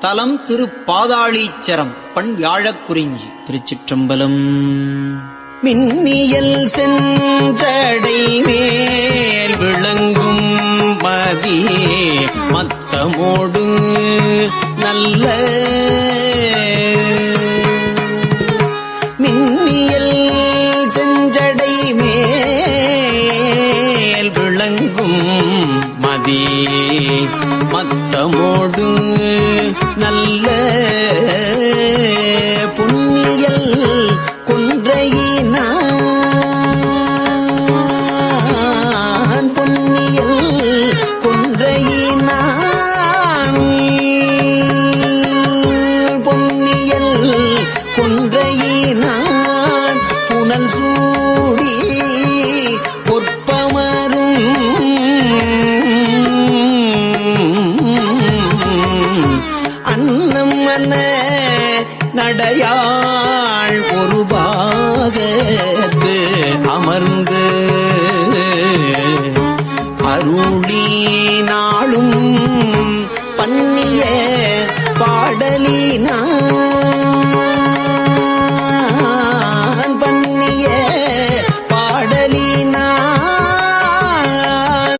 தலம் திருப்பாதாளீச்சரம். பண் வியாழக்குறிஞ்சி. திருச்சிற்றம்பலம். மின்னியல் செஞ்சடை மேல் விளங்கும் மதி மத்தமோடு நல்ல மின்னியல் செஞ்சடை மேல் விளங்கும் மதி மத்தமோடு நல்ல புண்ணியல் கொன்றையினான் புண்ணியல் கொன்றையினான் பொன்னியல் கொன்றையினான் புனல் சூடி பொற்பமரும் அன்னம் அன்ன நடையாள் ஒரு பாகத்து அமர்ந்து அருளி நாளும் பண்ணிய பாடலினான்